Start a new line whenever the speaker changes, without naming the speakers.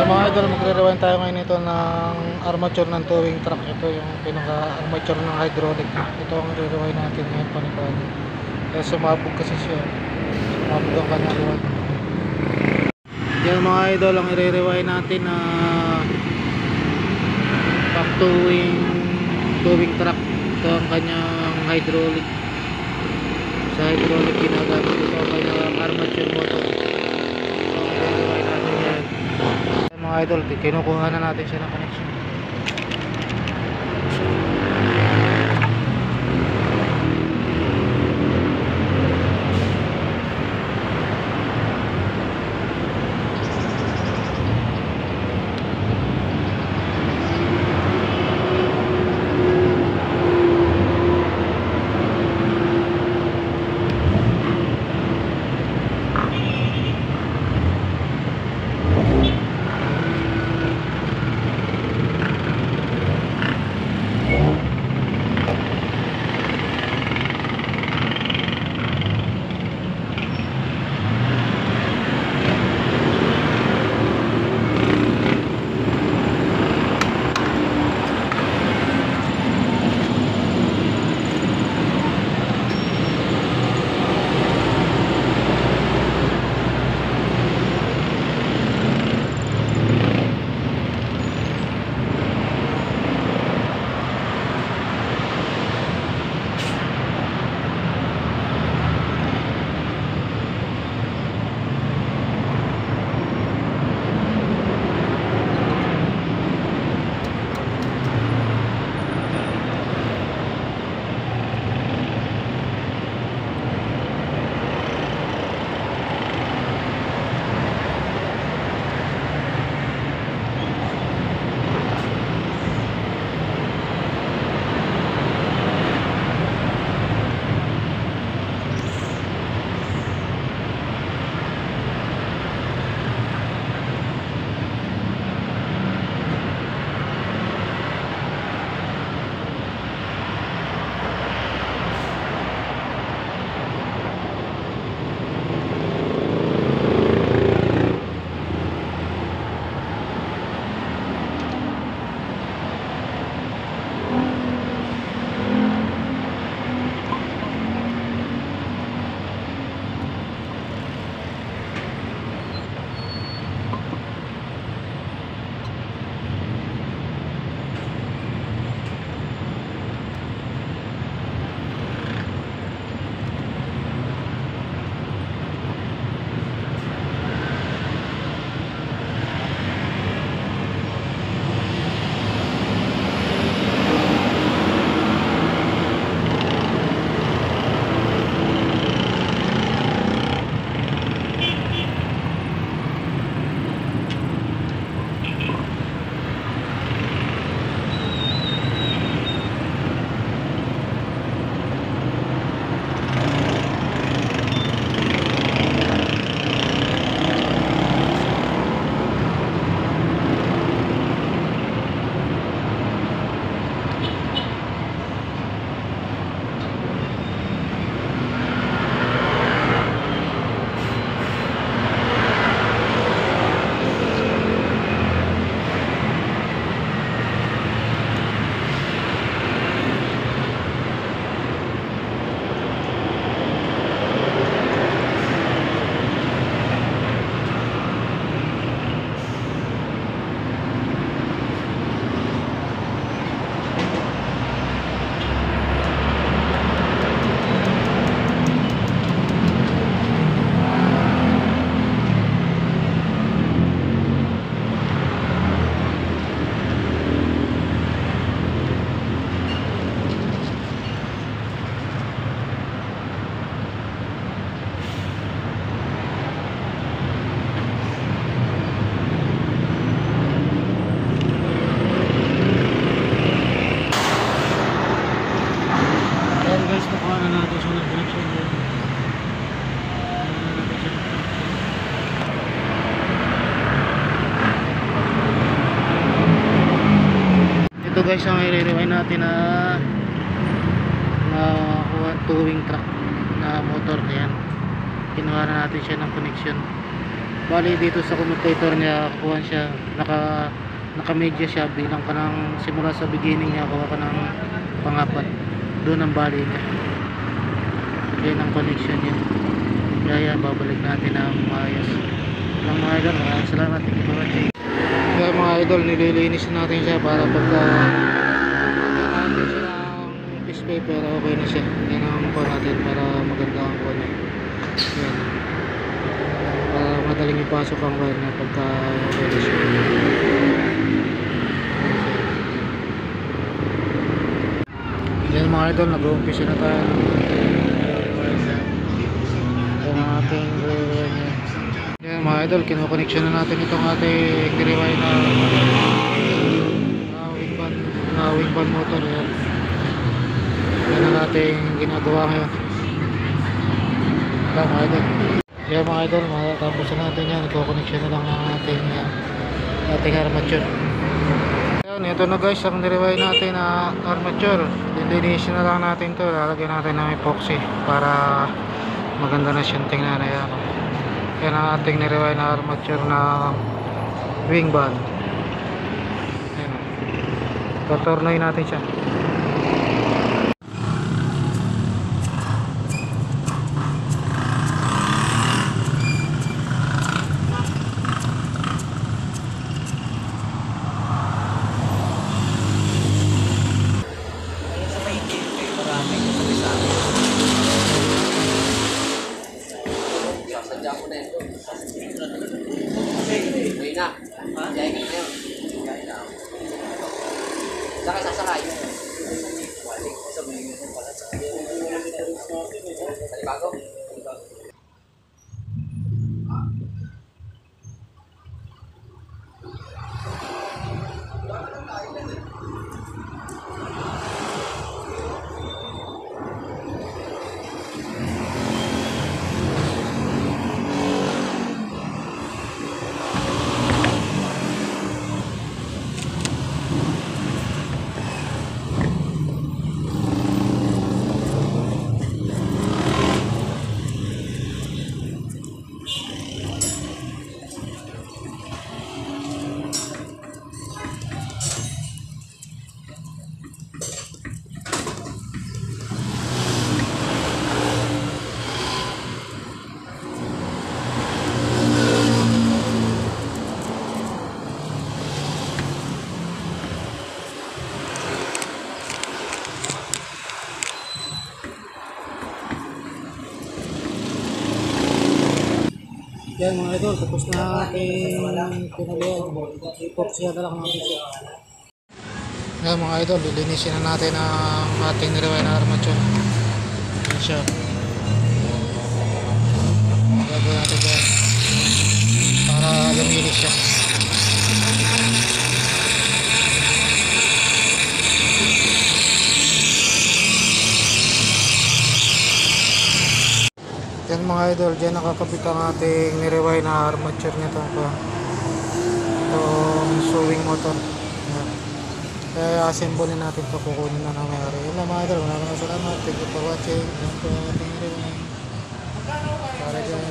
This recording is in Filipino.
Mga idol, magre-rewind tayo ngayon ito ng armature ng towing truck. Ito yung pinaka-armature ng hydraulic. Ito ang re-rewind natin ngayon, panipano. Kaya sumabog kasi siya. Sumabog ang kanyang rewind. Yan mga idol, ang i-rewind natin na pang towing truck. Ito ang kanyang hydraulic. Sa hydraulic ginagamit ito ang kanyang armature motor. Mga idol, kinukuha na natin siya ng connection. Ito guys ang i-rewind natin na towing truck na motor. Ayan, kinuha na natin siya ng connection. Bali dito sa commutator niya, kuha siya, naka-media siya, bilang ka ng simula sa beginning niya, kuha ka ng pangapat. Doon ang bali niya. Yan ang connection niya. Kaya yan, babalik natin ang maayos. Lang mga idol, maraming salamat. Thank you for watching. Kaya mga idol, nililinis natin siya para pagka natin siya ng piece paper, okay na siya. Yan ang po natin para maganda ang po niya. Yan. Para madaling ipasok ang wire niya pagka okay na siya. Yan mga idol, nag-uumpisa na tayo ng ating wire niya. Yan mga idol, kinokoneksyon na natin itong ating derivahe na wing van motor. Yan. Yan ang ating ginagawa ngayon. Yan mga idol. Yan mga idol, matapos na natin yan. Nagko-connection na lang ang ating armature. Yan, ito na guys ang derivahe natin na armature. Lilinisin na lang natin to. Lalagyan natin ng epoxy para maganda na siyang tingnan. Ayan. Yan ang ating derivahe na armature na wing van. Ayan. Tatornoy natin siya.
Sadya ko na ito. May na. Jaya ka na yun. Saan ka sasakay? Salibago?
Yan mga idol, tapos na ating pinalihan. Epoxy na lang natin siya. Yan mga idol, lilinisin na natin ang ating derivahe na armature. Yan siya. Gagawin natin dyan para lumilis siya. Yan mga idol, dyan nakakabit ang ating derivahe na armature nito. Itong sewing motor. Yan. Kaya assemble natin ito, kukunin na nangyari. Yan lang mga idol, maraming salamat. Thank you for watching. Yan po ang ating derivahe. Para dyan.